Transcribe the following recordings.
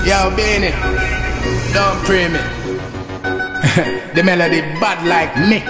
Yo, Benny, don't pray me. The melody bad like me.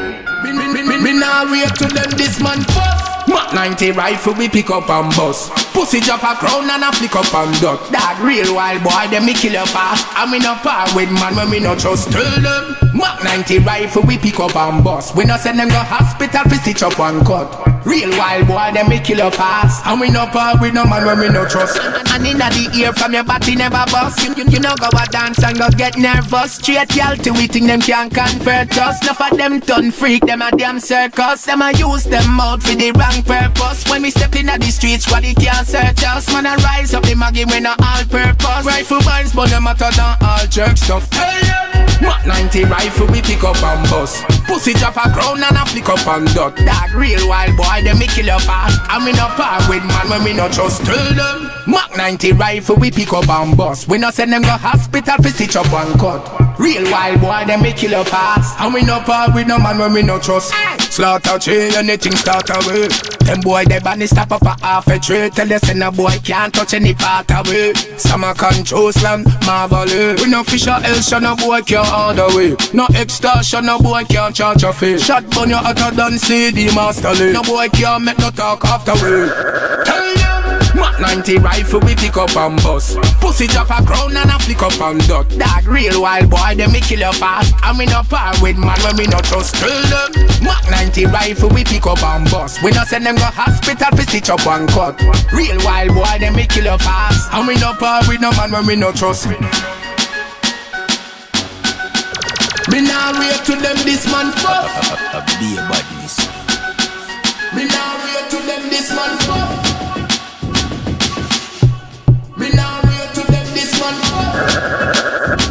Me now wait to them this man first. Mac 90 rifle we pick up and bust. Pussy drop a crown and a flick up and duck. That real wild boy, them me kill you fast. And me no par with man when me no trust. Tell them Mac 90 rifle we pick up and bust. We no send them go hospital fi stitch up and cut. Real wild boy, them me kill you fast. And we no par with no man when we no trust. And inna the ear from your body never bust. You know go a dance and go get nervous. Straight y'all to we think them can convert us. Enough of them done freak, them a damn circus. Them a use them out for the wrong purpose. When we step in the streets, squad it can't search us. Man a rise up the maggie when a all purpose. Rifle binds but them hotter than all jerk stuff. Mac 90 rifle we pick up and bust. Pussy drop a crown and a flick up and duck. That real wild boy, them me kill you fast. And we no par with man when we no trust. Tell them Mac 90 rifle we pick up and bust. We no send them go hospital fi stitch up and cut. Real wild boy, them me kill you fast. And we no par with no man when we no trust. Slaughter chain, anything start away. Them boy they bunny stop up a half a tray. Tell you send a boy can't touch any part away. Some a control slam, marvelous. We no fish or else, no boy can't order way. No extortion, no boy can't charge a fee. Shot bun you hotter than CD masterly. No boy can't make no talk after way. Tell you Mac 90 rifle we pick up and bust. Pussy drop a crown and a flick up and duck. That real wild boy, them me kill you fast. And we no par with man when we no trust. Tell them Mac 90 rifle we pick up and bust. We no send them go hospital fi stitch up and cut. Real wild boy, them me kill you fast. And we no par with no man when we no trust. Me now wait to them this man first. Be a badness. Me now wait to them this man first. Me now wait to them this man first.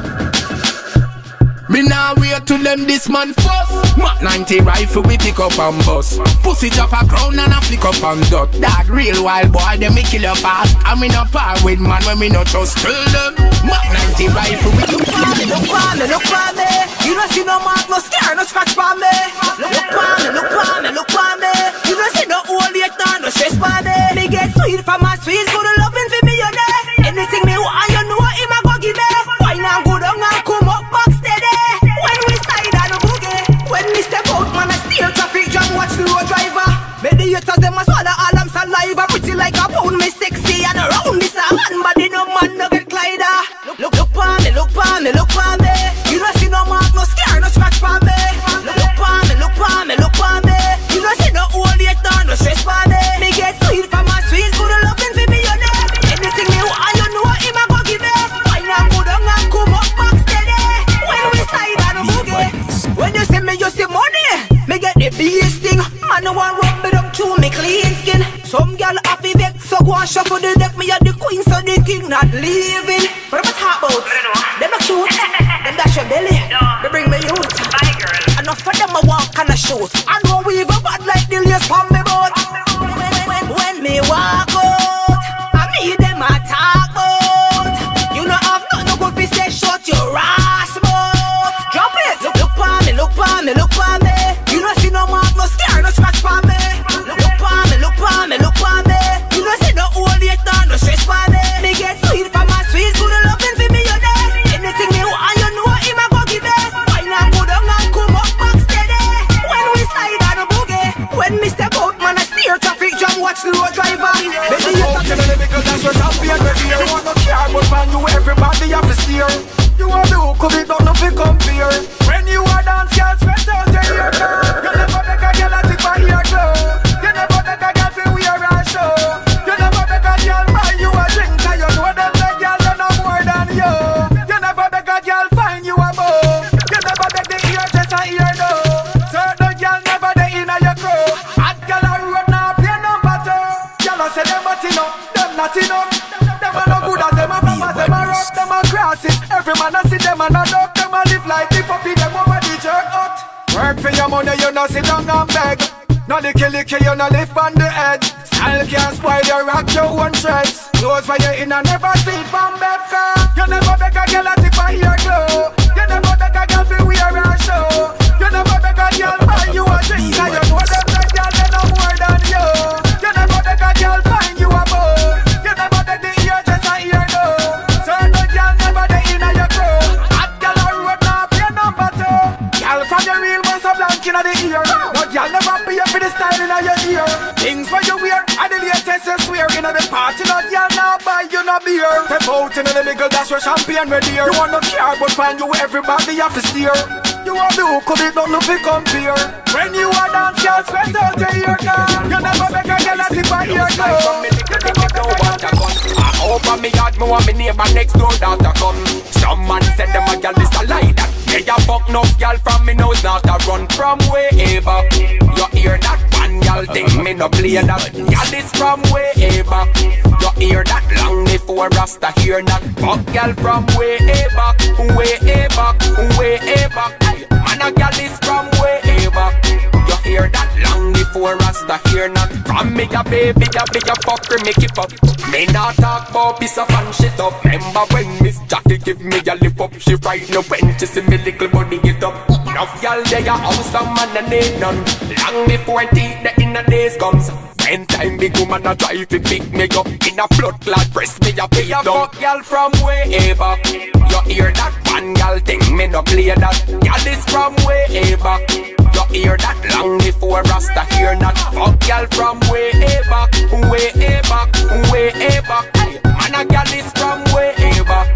Me now wait to them this man first. Mac 90 rifle we pick up and bust. Pussy drop a crown and a flick up and duck. That real wild boy, them me kill you fast. And we no par with man when we no trust. Tell them Mac 90 rifle we look for me, look for me, look for me. You don't see no mark, no scar, no scratch for me. Look for me, look for me, look for me. You don't see no old later, no stress for me. Me get sweet from my sweet, good loving for me, you know. Anything me want, you know, him a go give me. Why now go down and come up back steady. When we slide on the boogie, when we step out, man, I steer traffic jam, watch the road driver. Mediators, them a swallow all them saliva. Pretty like a pound, me sexy and around this a man, body no man, no get glider. Look for me, look for me, look for me. You don't see no mark, no scar, no scratch for me. Look for me, look for me, look for me. You don't see no old later, no stress for me. Me get sweet from my sweet, good loving for me, you know. Anything me want, you know, him a go give me. Why not go down and come up back steady. When we slide on the boogie, when you see me, you see money. Me get the biggest thing. Man, no one rub it up to me clean skin. Some girl have a vex, so go and shuffle the deck. Me a the queen, so the king not leaving. What am I talking about? Them a cute, them dash your belly. They bring me youth. Enough for them a walk and a shoot. I know we even bad like the lace from me boat. When me walk out, I meet them a talk about. You know have nothing good to say, shut your ass mouth. Drop it. Look for me, look for me, look for me. You don't see no mark, no scar, no scratch for me. Look for me, look for me, look for me. You don't see no old later, no stress for me. Me get sweet from my sweet, good loving for me, you know. Anything me want, you know, him a go give me. Why not go down and come up back steady. When we slide on the boogie, when me step out, man, I steer traffic jam, watch the road driver. Baby, you talk to me because that's what's up here, baby. You want no care, but man, you everybody have to steer. You want the hook of it, don't know if it compare. When you are dance, girl, sweat out your ear, girl. You never make a girl a tip for ear, girl. You never make a girl feel wear a show. You never make a girl buy you a drink, cause you know them the girl they know more than you. You never make a girl find you a bow. You never make the ear just a ear no. Certain girl never they in a your crew. Hot girl a road now play number two. Girl a say them not enough, them not enough. Them a no good as them a papas, them a rock, them a grass it. Every man a see them and a dog, them a live like the puppy, them over the jerk out. Work for your money, you no sit down and beg. No licky, you no live on the edge. Style can't spoil you, rock your own shreds. Clothes for you in a never see it from Befka. You never beg a girl a tip for your glow. You never beg a girl for wear a show. You never beg a girl buy you a drink, cause you know them the girl they know more than you. You never beg a girl style in your ear. Things where you wear, and the latest you swear. You know the party, not y'all now buy you no beer. Step out in the middle, that's where champagne ready here. You want no car, but find you everybody have to steer. You want the hook, it don't look to compare. When you are dance, you'll sweat out your ear now. You never make a girl a tip on your toe. I open me yard, me want me neighbor next door daughter come. Some man said them a girl this a lie that. Yeah, you fuck enough girl from me nose not a run from way back. You hear that one girl think me no play that. Girl this from way back. You hear that long before Rasta hear that. Fuck girl from way back, way back, way back. Man a girl this from way back. You hear that long before Rasta hear that. From me a baby, a fucker make it up. Me not talk about piece of fun shit up. Remember when Miss Jackie give me a lip up? She frightened up when she see me little body get up. Enough y'all there a house and man a need none. Long before teeth the inner days comes. When time big woman a try to pick me up. In a blood clot press me a pay a fuck y'all from way back. You hear that one y'all think me no play that. Y'all this from way back. You hear that long before Rasta hear that. Fuck y'all from way back, way back, way back. Man a gal is from way back.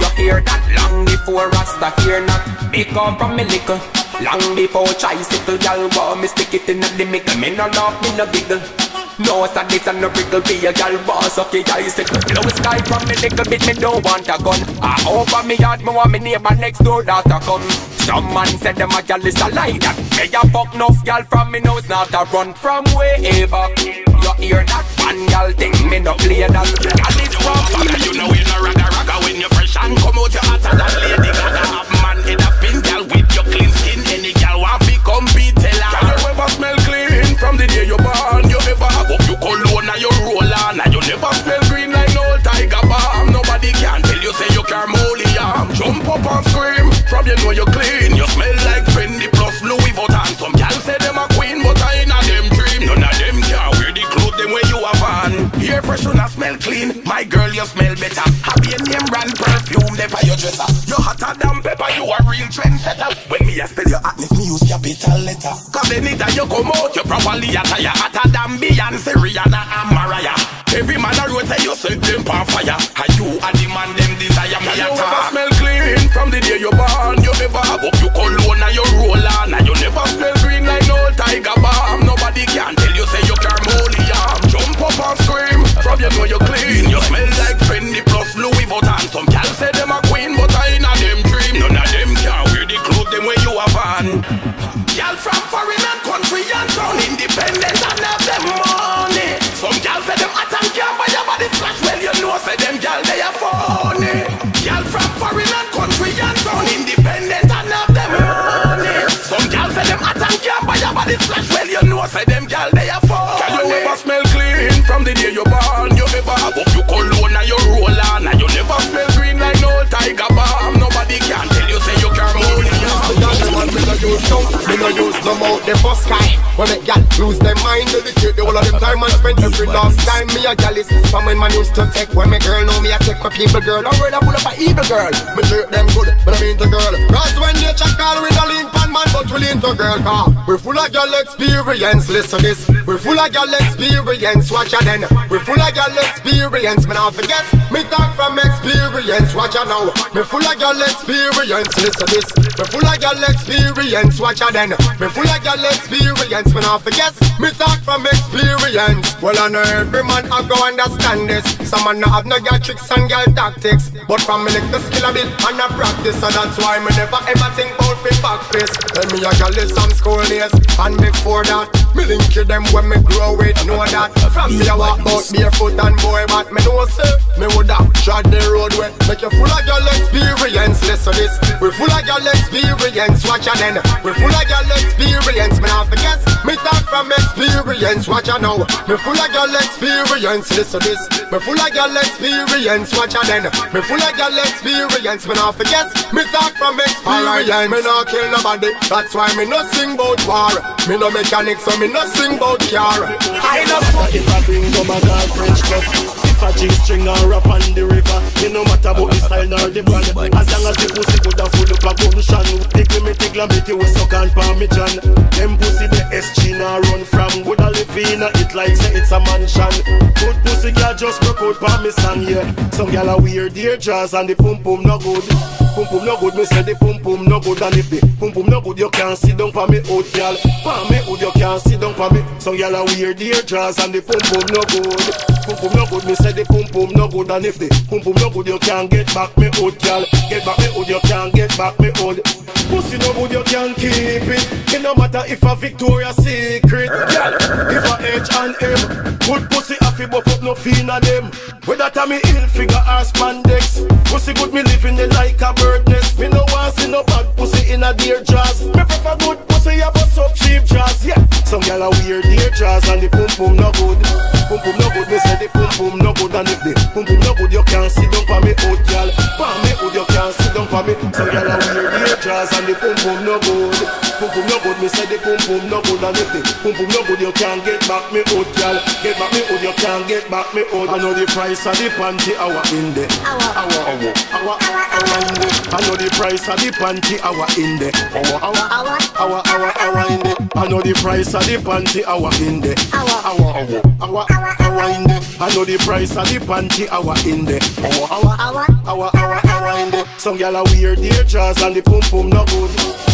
You hear that long before Rasta hear that. Big up from me liquor. Long before tricycle gal want me stick it in the middle. Me no laugh, me no giggle. No sadness and no wriggle. Be a gal boss, okay, tricycle. Blue sky from me little bit, me don't want a gun. I open me yard, me want me neighbor next door daughter come. Some man said them a gal is a lie that. Me a fuck enough gal from me nose not a run from way back. You hear that one gal think me no play that. Gal is from you know you no ragga when you fresh and come out your hotter than Lady Gaga. Have man in a pin gal with your clean skin. Any gal want be compete tell her. Can you ever smell clean from the day you born? You never have up you cologne and you roll on. And you never smell green like no tiger balm. Nobody can tell you say you care molly arm. Jump up and scream from you know you clean. You smell like Fendi plus Louis Vuitton. Some gal say them a queen but I ain't a them dream. None of them can wear the clothes them where you have on. Hair fresh and smell clean. My girl you smell better. Have your name brand perfume there for your dresser. You hotter than pepper, you a real trendsetter. When me a spell your hotness, me use capital letter. Cause anytime you come out, you properly attire. Hotter than Beyonce, Rihanna and Mariah. Every man a road say you set them on fire. And you are the man them desire. Me a talk. Smell clean from the day you born. You never have up you cologne and you roll on. And you never smell green like no tiger balm. Nobody can tell you say you care molly arm. Jump up and scream from you know you clean. You smell like Fendi plus Louis Vuitton. Some gal say them a queen but I ain't a them dream. None of them can wear the clothes them where you have on. Gal from foreign and country and town, independent and have them money. Some gal say them hot and can't buy your body splash. Well you know say them gal they are funny. Gal from foreign and country and town, independent and have them money. Some gal say them hot and can't buy your body splash. Well you know say them gal they are funny. Can you never smell clean from the day you born? You never have up you cologne and you roll on. And you never smell green like no tiger balm. Nobody can tell you say you care more. Me no use no mouth, the first sky. When make gal lose their mind, dedicate the whole of them time and spend every last time. Me a gal is from when man used to take. When me girl know me, I take my people girl. I'm worried I pull up a evil girl. Me treat them good, but I mean the girl. Cause when nature call with a link pan man, but we lean to girl car. We're full of gal experience, listen this. We're full of gal experience, watch ya then. We're full of gal experience, me not forget. Me talk from experience, watch ya now. Me full of gal experience, listen this. Me full of gal experience, watch ya then. Me full of gal experience, me not forget. Me talk from experience. Well I know every man I go understand this. Some man not have no gal tricks and gal tactics, but from me like the skill a bit and a practice. So that's why me never ever think about me back face. Tell me a gal is some school days, and before that me link to them when me grow with know that. From me I walk out barefoot and boy but me know say me woulda trod the road way. Make you full of gal experience, listen this. We're full of gal experience, watch ya then. We're full of gal experience, me not forget. Me talk from experience, watch ya now. Me full of gal experience, listen this. Me full of gal experience, watch ya then. Me full of gal experience, me not forget. Me talk from experience. Me not kill nobody, that's why me no sing bout war. Me no mechanic, so me no sing bout car. I know if I bring come a girl French cut, if a G-string or rap on the river, it no matter about the style nor the brand. As long as the pussy could have full up a gunshot. Tickle me, tickle me, till we suck and parmesan. Them pussy the SG now run from Fina it like say it's a mansion. Good pussy girl just broke out for me song, yeah. Some girl are weird, dear jazz and the pum pum no good. Pum pum no good, me say the pum pum no good. And if the pum pum no good, you can't sit down for me out, girl. For me out, you can't sit down for me. Some girl are weird, dear jazz and the pum pum no good. Pum pum no good, me say the pum pum no good. And if the pum pum no good, you can't get back me out, girl. Get back me out, you can't get back me out. Pussy no good, you can't keep it. It no matter if a Victoria's Secret, girl. If a H&M, good pussy happy buff up no Fina them. Whether Tommy Hilfiger or spandex, pussy good me living it like a bird nest. Me no want see no bad pussy in a dear jazz. Me prefer good pussy a bust up cheap jazz, yeah. Some gyal a weird dear jazz and the pum pum no good. Pum pum no good, me say the pum pum no good. And if the pum pum no good, you can't sit down for me out, gyal. For me out, you can't sit down for me. Some gyal a weird dear jazz and the pum pum no good. Pum pum no good, me say the pum pum no good. And if the pum pum no good, you can't get back me out, gyal. Get back me out, you can't get back me out. I know the price of the panty hour in there. Hour in there. I know the price of the panty hour in there. Hour in there. I know the price of the panty hour in there. Hour in there. I know the price of the panty hour in there. Hour in there. Some gyal a weird dear jazz and the pum pum no good.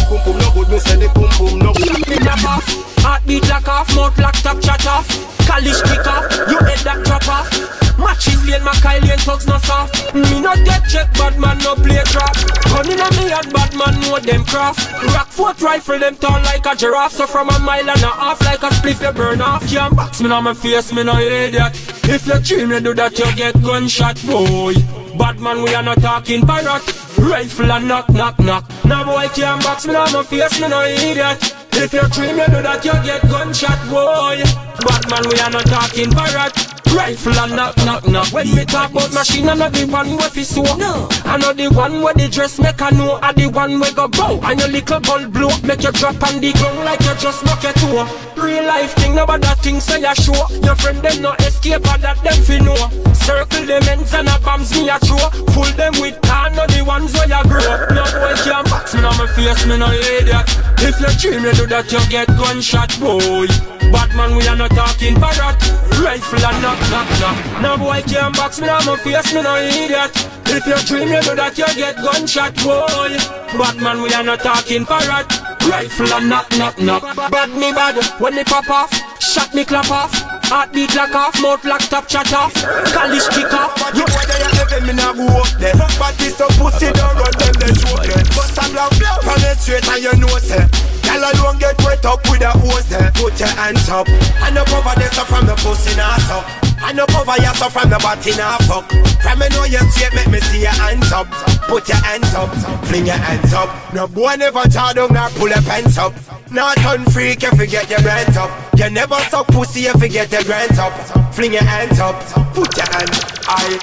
Pum pum no good, me say the pum pum no good. Me knock off, heartbeat lock off, mouth lock top chat off. College kick off, you head that drop off. Matches lane, my Kylie and thugs no soft. Me not get check, bad man no play trap. Running on me and bad man know them craft. Rockfort rifle them tall like a giraffe. So from a mile and a half like a spliff you burn off. Can't box me on my face, me no idiot. If you dream you do that you get gunshot, boy. Bad man we are not talking parrot. Rifle and knock knock knock. Now boy can't box me on my face, me no idiot. If you dream you do that you get gunshot, boy. Bad man we are not talking parrot. Rifle and knock knock knock. When me talk about machine, I know the one where fi sew. No, I know the one where the dress make a know. I the one where go bow and your little bulb blow. Make you drop on the ground like you just knock your toe. Real life thing, nobody thing say you show. Your friend them no escape or that them fi know. Circle them ends and a bombs me a throw. Full them with can, no the ones where you grow. No boy can't box me on my face, me no idiot. If you dream you do that you get gunshot, boy. Bad man we are not talking parrot. Rifle and knock knock knock. No boy can't box me on my face, me no idiot. If you dream you do that you get gunshot, boy. Bad man we are not talking parrot. Rifle and knock knock knock. Bad me bad when they pop off. Shot me clap off. Heartbeat lock off, mouth lock stop chat off. College kick off. You boy there you heaven me nah go up there. Party so pussy don't run them they choke them. Bust a blow from the straight and you know say. Girl alone get wet up with a hose there. Put your hands up. And up over there so from the pussy nah suck. And up over here so from the body nah fuck. From me know you straight make me see your hands up. Put your hands up, fling your hands up. No boy never jaw down nor pull your pants up. Not turn freak if you get your hands up. You never suck pussy if you get your hands up. Fling your hands up, put your hands high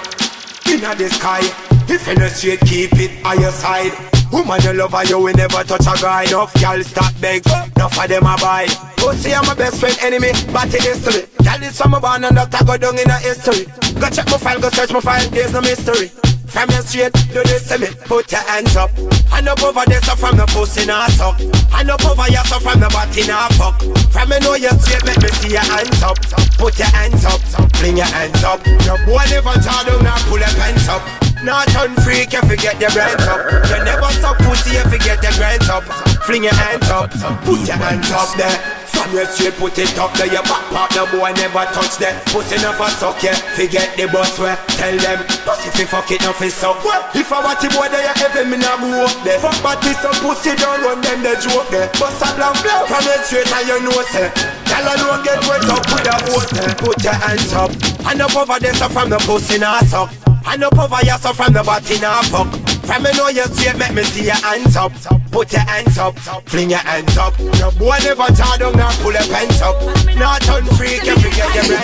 inna the sky. If you no straight, keep it on your side. Woman you love her, you will never touch a guy. Enough y'all stop beg, enough of them a buy. Pussy I'm my best friend enemy, but it is to me. Y'all is from a born and that I go down in a history. Go check my file, go search my file, there's no mystery. From your straight, do this to me, put your hands up. And up over there, so from the pussy nah suck. And up over here, so from the body nah fuck. From me know you straight, make me see your hands up. Put your hands up, fling your hands up. No boy never jaw down, nah pull your pants up. Not turn freak if you get your brains up. You never suck pussy if you get your brains up. Fling your hands up, put your hands up there. From your straight, put it up there. Your back part, no boy never touch them. Pussy never suck you, forget the bus where. Tell them, pussy fi fuck it, nothing suck. If I watch the boy there, you heaven, me nah go up there. Fuck body some pussy, don't run them, they joke there. Bust a blank blow from your straight and you know say. Y'all alone get wet up with a hose there. Put your hands up, and up over there, so from the pussy nah suck. And up over here, so from the body nah fuck. From me know you straight, make me see your hands up. Put your hands up, fling your hands up. No boy never jaw down nor pull your pants up. Not turn freak if you get your breath.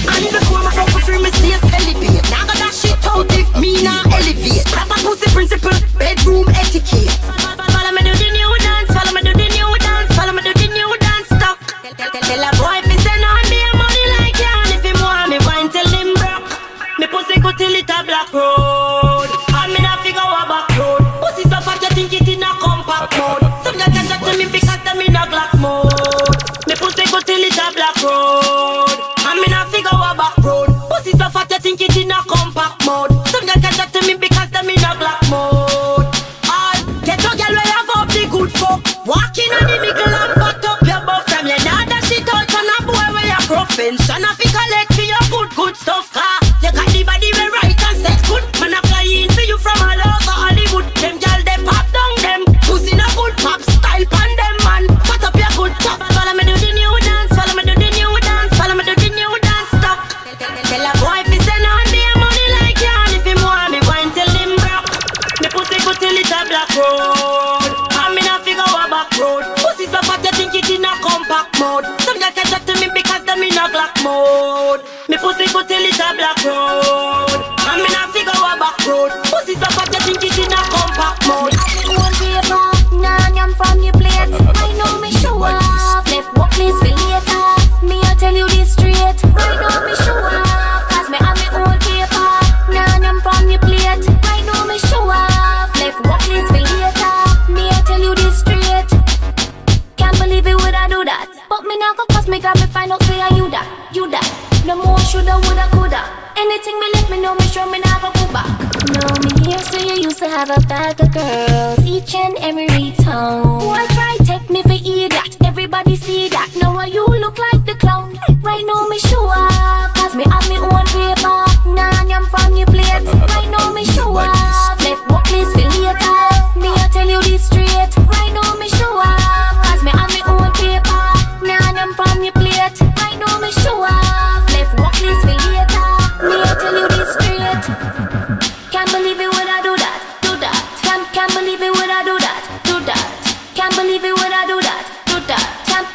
And before my fuck free, me stay elevate. Now got that shit out if me nah elevate. Proper pussy principle, bedroom etiquette. Follow me do the new dance, follow me do the new dance, follow me do the new dance stuff. Tell a boy if he send on me money like yarn. If him want me wine till him broke. Me pussy go till it a black road. And me not figure a back road. Pussy so fat you think it in a compact mode. Some girl can talk to me because them in a Glock mode. Me pussy pussy go till it a black road. And me not figure a back road. Pussy so fat you think it in a compact mode. Some girl can talk to me because them in a black mode. All get your girl where you have up the good fuck. Walking on the middle and fat up your butt from your nada shit out on a boy where you profession. I fi collect for your good stuff. You got the body where right and set good. Man I fly in for you from all over Hollywood. Them girl they pop down them. Pussy no good pop style pan them man. Cut up your good top. Follow me do the new dance. Follow me do the new dance. Follow me do the new dance stuff. Tell a boy if he send on me money like yarn. If him want me go and tell him broke. Me pussy go till it a black road. And me not figure a back road. Pussy so fat you think it in a compact mode. Some girl can talk to me because them in a black mode. Me pussy go till it a black road. And me not figure a back road. Pussy so fat you think it in a compact mode. One paper, I'm from your plate. I know me show off. Left work place for later. Me I tell you this straight. I know me show off. Cause me have me own paper. I'm from your plate. I know me show off. Left work place for later. Me I tell you this straight. Can't believe it would I do that. But me now go cause me grab me find out say you that. You that. No more shoulda, woulda, coulda. Anything me let me know, me sure me not go back. No, me here so you used to have a bag of girls, each and every town. Boy, try take me for idiot. Everybody see that. Now you look like the clown. Right now me show off, cause me have me own paper. I'm from your plate. Right now me show off. Left work place for later. Me I tell you this straight. Right now me show off, cause me have me own paper. I'm from your plate. Right now me show off. Walk this way later. Me I tell you this straight. Can't believe it when I do that. Do that. Can't believe it when I do that. Do that. Can't believe it when I do that. Do that.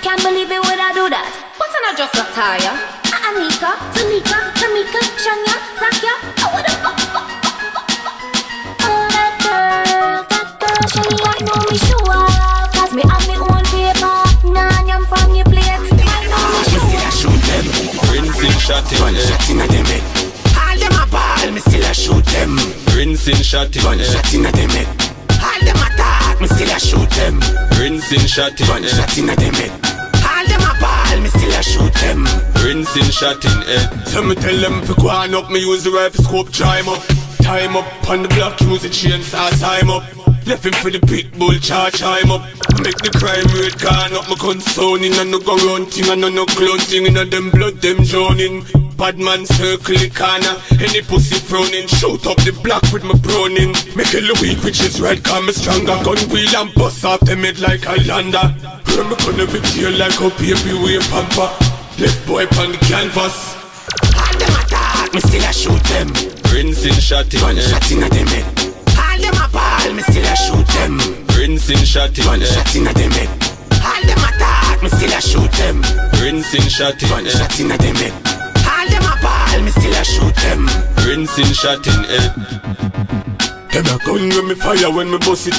Can't believe it when I do that. What's an just got tire? Anika, Tanika, Tamika, Shania, Zakya. Oh what the fuck? Oh that girl, Shania, I know me show up. Cause me have me own paper. I'm from your plate. Shoot them. Rinsing shot in One shot in a them head. All them a ball, me still a shoot them. Rinsing shot in One shot in a them head. All them attack, me still a shoot them. Rinsing shot in One shot in a them head. All them a ball, me still a shoot them. Rinsing shot in head. So me tell them fi go on up, me use the rifle scope, chime up. Time up, on the block, use the chainsaw, time up. Left him for the pit bull, charge him up. Make the crime rate gone up. My gun sounding and no go run thing and no clown thing. In them blood them drowning. Bad man circle the corner. Any pussy frowning. Shoot up the block with my browning. Make a weak which is red, cause me stronger. Gun wheel and bust off them head like a lander. Where me gonna be tail like a baby way pamper. Left boy on the canvas. All them attack, me still a shoot them. Rinsing shot in One shot in a them head. All them a ball, me still a shoot them. Rinsing shot in One shot in a them head. All them attack, me still a shoot them. Rinsing shot in One shot in a them head. All them a ball, me still a shoot them. Rinsing shot in head. Them a gun when me fire when me bust it.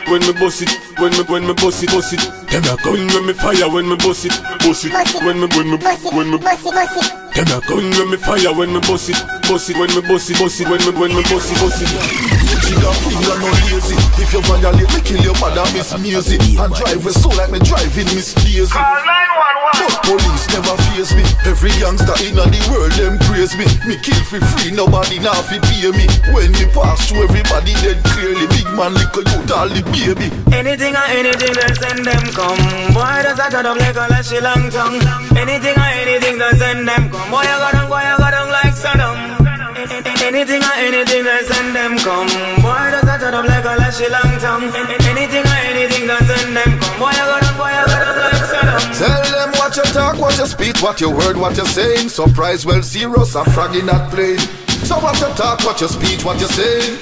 When me bust it, when me bust it, bust it. Them a gun when me fire when me bust it, bust it. When me bust it. Them a gun when me fire when me bust it, bust it. When me bust it, bust it. When me bust it, bust it. Trigger finger no lazy. If you violate, me kill your mother, Miss Music. And drive with so like me driving Miss Daisy. Call 911. But police never face me. Every youngster in the world them praise me. Me kill for free, nobody now fi pay me. When me pass through everybody dead clearly. Big man little youth all the baby. Anything or anything that send them come. Boy does that cut up like a lashy long tongue. Anything or anything that send them come. Boy I got on like Saddam. Anything or anything that send them come. Boy does that cut up like a lashy long tongue. Anything or anything that send them come. Boy I got on like Saddam. Tell them what you talk, what you speak, what you word, what you saying. Surprise, well, serious, I'm fragging that plane. So what you talk, what you speech, what you saying.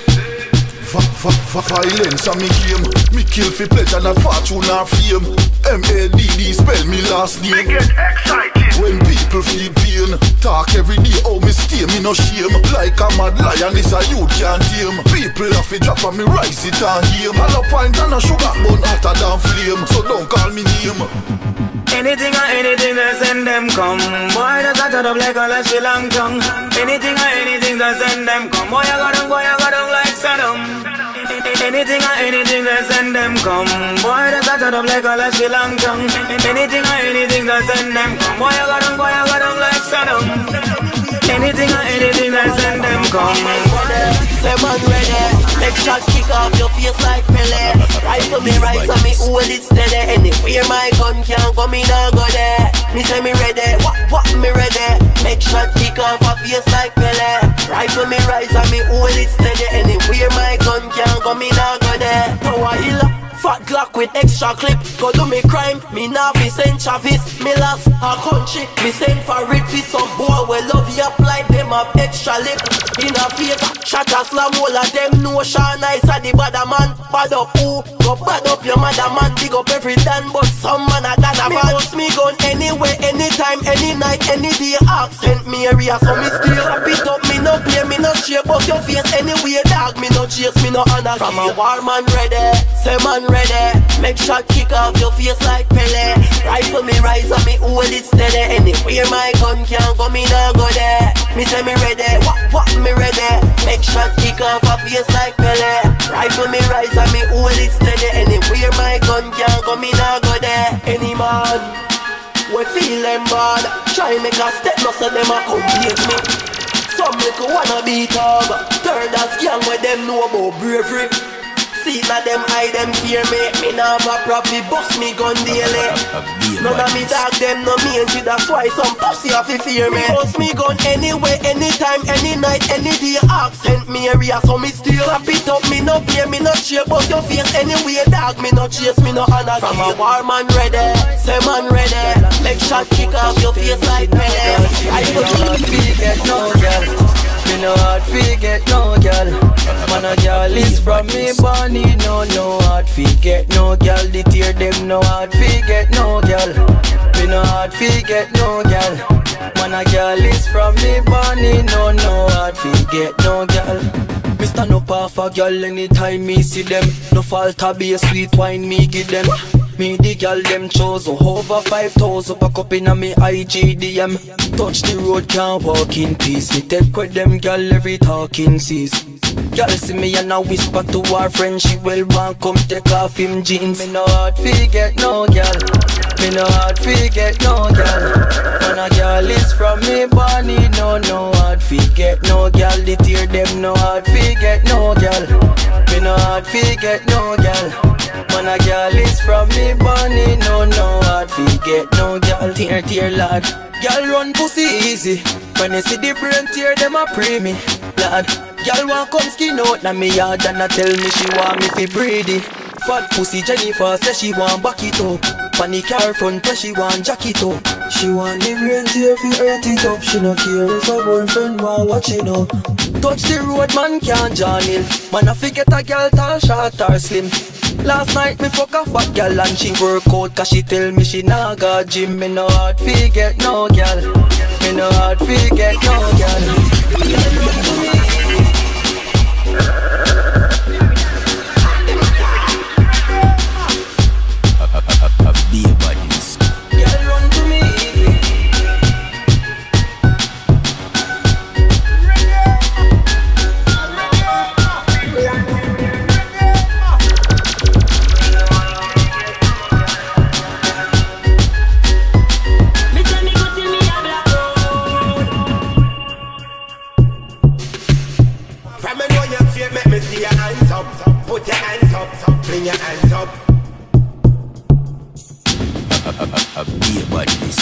Violence and me game. Me kill for pleasure, not fortune or fame. M-A-D-D spell me last name. Get excited when people feel pain. Talk every day, oh me stay, me no shame. Like a mad lion, this a youth can't tame. People have to drop and me rise it and aim. All a pint and a sugar bun hotter than flame. So don't call me name. Anything or anything that send them come. Boy does that cut up like a lashy long tongue. Anything or anything that send them come. Boy I got on like Saddam. Anything or anything that send them come. Boy, that's a cut up like a Sri Lankan. Anything or anything that send them come. Boy, I got them like Saddam. Anything or anything that send them come. Say man ready, make shot kick off your face like Pele. Rifle me right so me hold it steady. Anywhere my gun can't go, me nah go there. Me say me ready, what me ready. Make shot kick off a face like Pele. Rifle me right so me hold it steady. Anywhere my gun can't go, me nah go there. Power hill, fat Glock with extra clip. Go do me crime, me nah fi send Travis. Me lost a country, me send for it for some boy. We love you apply them up extra lip. In a face, shot a slam all of them know Sean nice a the bad man. Bad up who? Go bad up your mother man. Big up every dan, but some man a dan a bad. Me gun anywhere, anytime, any night, any day. Accent me area, so me still wrap it up. Me no play, me no shake up your face anyway, dog. Me no chase, me no honor. From a war man ready, say man ready. Make shot kick off your face like Pele. Rifle me rise and me hold it steady. Anywhere my gun can't go, me nah go there. Me say me ready, what me ready. Make shot kick off a face like Pele. Rifle me rise and me hold it steady. Anywhere my gun can't go, me nah go there. Any man, we feel them bad. Try make a step, no so them a complete me. Some little wanna be dog. Third as gang where them know about bravery. See that them hide them fear me. Me nah have a profit, bust me gun daily. None of me dog them no mean to. That's why some pussy have to fear me. Bust me gun anywhere, anytime, any night, any day. Accent me area, so me still wrap it up. Me no play, me no shake, but your face anyway, dog. Me no chase, me no honor. From a war man ready, say man ready. Make shot kick off your face like Pele. I don't get no girl. Me no hard fi get no girl. Man a girl is from me bunny. No hard fi get no girl. The tear them no hard fi get no girl. Me no hard fi get no girl. Man a girl is from me bunny. No hard fi get no girl. Me stand up off a girl anytime me see them. No fault a be a sweet wine me give them. Me the girl them chose over 5,000 back up in a me IGDM. Touch the road can't walk in peace. Me take with them girl every talking sees. Girl see me and I whisper to her friend. She well want come take off him jeans. Me no hard fi get no girl. Me no hard fi get no girl. When a girl is from me bunny. No hard fi get no girl. The tear them no hard fi get no girl. Me no hard fi get no girl. When a girl is from me bunny. No hard fi get no girl. Tear lad. Girl run pussy easy. When you see the brain tear them a pray me lad. Girl want come skin out na me yard and a tell me she want me fi breedy. Fat pussy Jennifer say she want back it up. Panic car front where she want jack it up. She want the brain tear fi earth it up. She no care if her boyfriend want watch it up. Touch the road man can't join in. Man I forget a girl tall short or slim. Last night me fuck a fat girl and she work out cause she tell me she nah got gym. Me no hard fi get no girl. Me no hard fi get no girl. Be a buddies. Girl run to me. Put your hands up, bring your hands up. Be a buddies.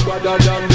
Better than